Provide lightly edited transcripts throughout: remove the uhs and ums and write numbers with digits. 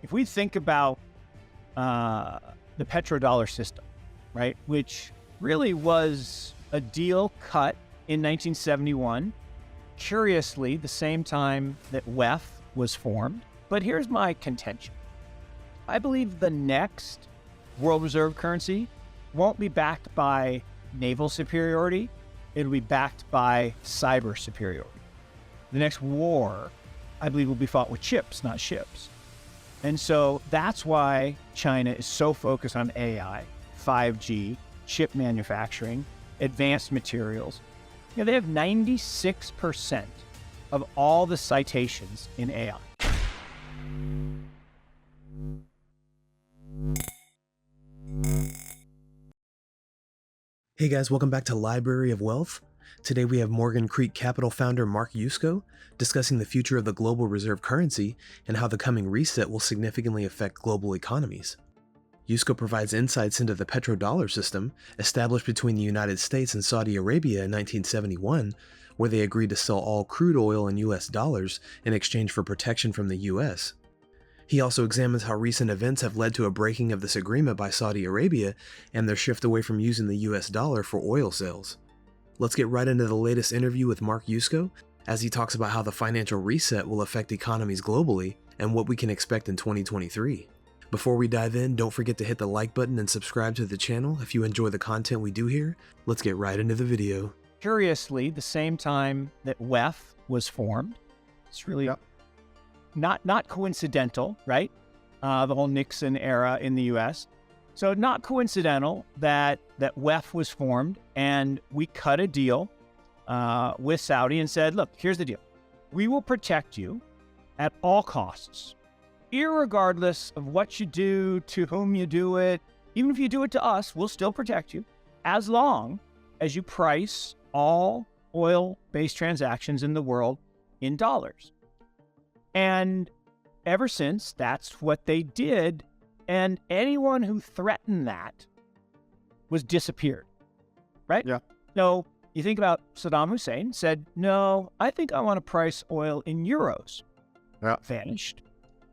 if we think about the petrodollar system, right, which really was a deal cut in 1971, curiously, the same time that WEF was formed. But here's my contention. I believe the next world reserve currency won't be backed by naval superiority. It'll be backed by cyber superiority. The next war, I believe, will be fought with chips, not ships. And so that's why China is so focused on AI, 5G, chip manufacturing, advanced materials. You know, they have 96% of all the citations in AI. Hey guys, welcome back to Library of Wealth. Today we have Morgan Creek Capital founder Mark Yusko discussing the future of the global reserve currency and how the coming reset will significantly affect global economies. Yusko provides insights into the petrodollar system established between the United States and Saudi Arabia in 1971, where they agreed to sell all crude oil in US dollars in exchange for protection from the US. He also examines how recent events have led to a breaking of this agreement by Saudi Arabia and their shift away from using the US dollar for oil sales. Let's get right into the latest interview with Mark Yusko as he talks about how the financial reset will affect economies globally and what we can expect in 2023. Before we dive in, don't forget to hit the like button and subscribe to the channel if you enjoy the content we do here. Let's get right into the video. Curiously, the same time that WEF was formed, it's really not coincidental, right? The whole Nixon era in the US. So not coincidental that WEF was formed, and we cut a deal with Saudi and said, look, here's the deal. We will protect you at all costs, irregardless of what you do, to whom you do it. Even if you do it to us, we'll still protect you as long as you price all oil-based transactions in the world in dollars. And ever since, that's what they did. And anyone who threatened that was disappeared, right? Yeah. So you think about Saddam Hussein said, no, I think I want to price oil in euros. Yeah. Vanished.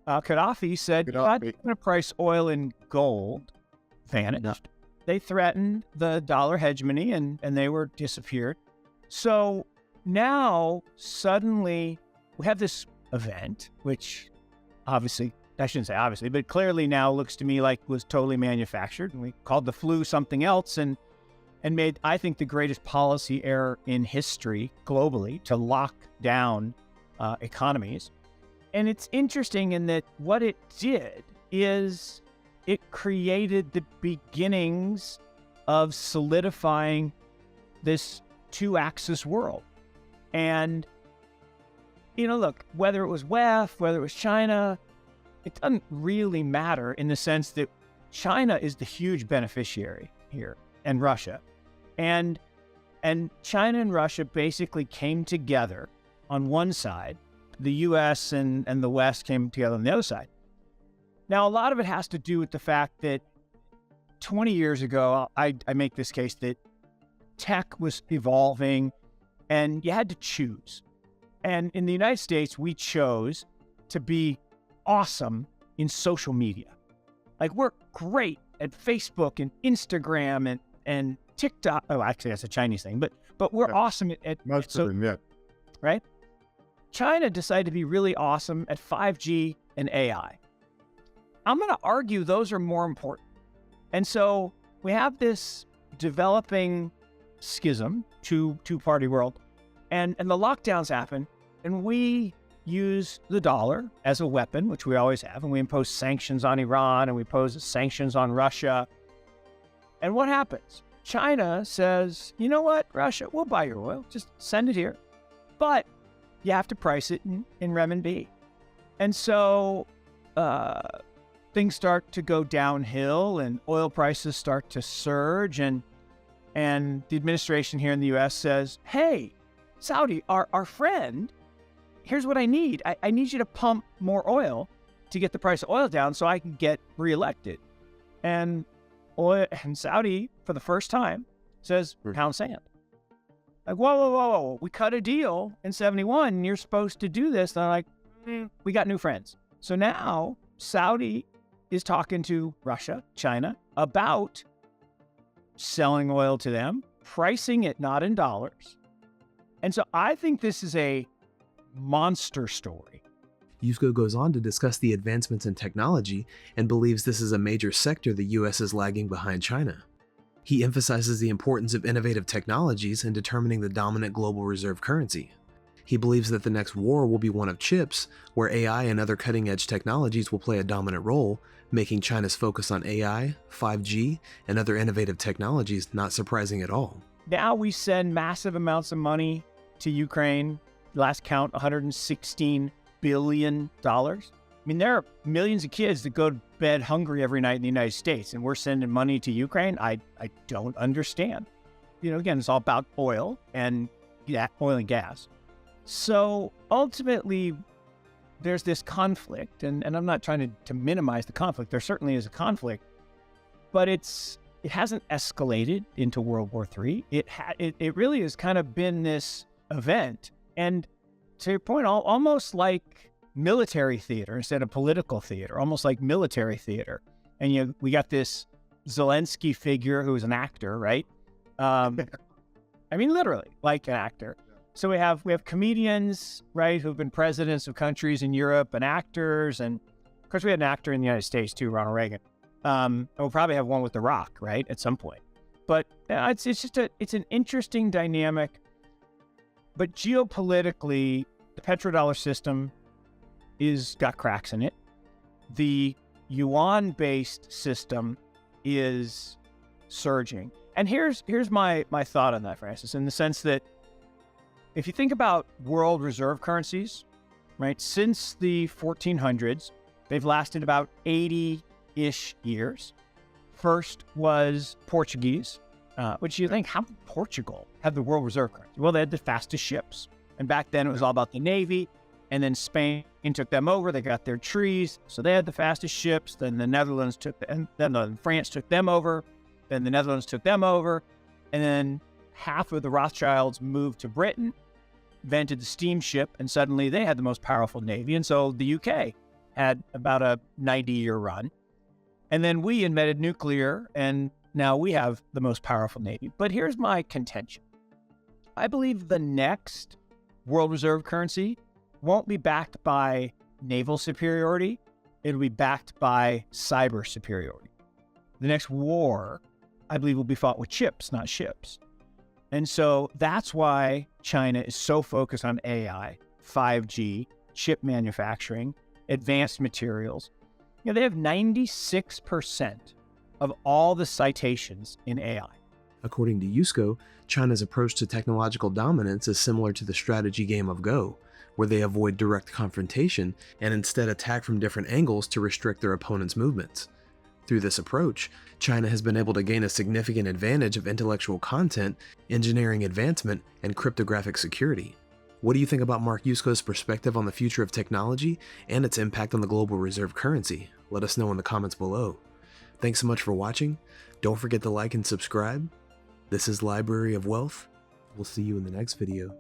Gaddafi said, I'm going to price oil in gold. Vanished. Yeah. They threatened the dollar hegemony and they were disappeared. So now suddenly we have this event, which obviously, I shouldn't say obviously, but clearly now looks to me like was totally manufactured. And we called the flu something else and made, I think, the greatest policy error in history globally to lock down economies. And it's interesting in that what it did is it created the beginnings of solidifying this two-axis world. And, you know, look, whether it was WEF, whether it was China, it doesn't really matter in the sense that China is the huge beneficiary here, and Russia. And China and Russia basically came together on one side. The US and the West came together on the other side. Now, a lot of it has to do with the fact that 20 years ago, I make this case that tech was evolving and you had to choose. And in the United States, we chose to be awesome in social media. Like, we're great at Facebook and Instagram and TikTok. Oh, actually, that's a Chinese thing, but we're awesome at most of them, yeah. Right? China decided to be really awesome at 5G and AI. I'm going to argue those are more important. And so we have this developing schism, two-party world, and the lockdowns happen, and we use the dollar as a weapon, which we always have, and we impose sanctions on Iran, and we impose sanctions on Russia. And what happens? China says, you know what, Russia, we'll buy your oil, just send it here. But you have to price it in renminbi. And so things start to go downhill and oil prices start to surge. And the administration here in the US says, hey, Saudi, our friend, here's what I need. I need you to pump more oil to get the price of oil down so I can get reelected. And Saudi, for the first time, says, pound sand. Like, whoa. We cut a deal in 71 and you're supposed to do this. And they're like, we got new friends. So now Saudi is talking to Russia, China, about selling oil to them, pricing it not in dollars. And so I think this is a monster story. Yusko goes on to discuss the advancements in technology and believes this is a major sector the US is lagging behind China. He emphasizes the importance of innovative technologies in determining the dominant global reserve currency. He believes that the next war will be one of chips, where AI and other cutting-edge technologies will play a dominant role, making China's focus on AI, 5G, and other innovative technologies not surprising at all. Now we send massive amounts of money to Ukraine. Last count, $116 billion. I mean, there are millions of kids that go to bed hungry every night in the United States, and we're sending money to Ukraine. I don't understand. Again, it's all about oil and gas. So ultimately, there's this conflict, and I'm not trying to minimize the conflict. There certainly is a conflict, but it hasn't escalated into World War III. It really has kind of been this event, and to your point, almost like military theater instead of political theater, almost like military theater. And we got this Zelensky figure who's an actor, right? I mean, literally like an actor. So we have comedians, right, who've been presidents of countries in Europe and actors. And of course, we had an actor in the United States too, Ronald Reagan. And we'll probably have one with The Rock, right, at some point. But it's an interesting dynamic. But geopolitically, the petrodollar system got cracks in it. The yuan-based system is surging. And here's my thought on that, Francis, in the sense that if you think about world reserve currencies, right, since the 1400s, they've lasted about 80-ish years. First was Portuguese, which you think, how did Portugal have the world reserve currency? Well, they had the fastest ships. And back then it was all about the Navy. And then Spain took them over. They got their trees. So they had the fastest ships. Then the Netherlands then France took them over. Then the Netherlands took them over. And then half of the Rothschilds moved to Britain, invented the steamship, and suddenly they had the most powerful navy. And so the UK had about a 90-year run. And then we invented nuclear, and now we have the most powerful navy. But here's my contention. I believe the next world reserve currency won't be backed by naval superiority. It'll be backed by cyber superiority. The next war, I believe, will be fought with chips, not ships. And so that's why China is so focused on AI, 5G, chip manufacturing, advanced materials. They have 96% of all the citations in AI. According to Yusko, China's approach to technological dominance is similar to the strategy game of Go, where they avoid direct confrontation and instead attack from different angles to restrict their opponent's movements. Through this approach, China has been able to gain a significant advantage of intellectual content, engineering advancement, and cryptographic security. What do you think about Mark Yusko's perspective on the future of technology and its impact on the global reserve currency? Let us know in the comments below. Thanks so much for watching. Don't forget to like and subscribe. This is Library of Wealth. We'll see you in the next video.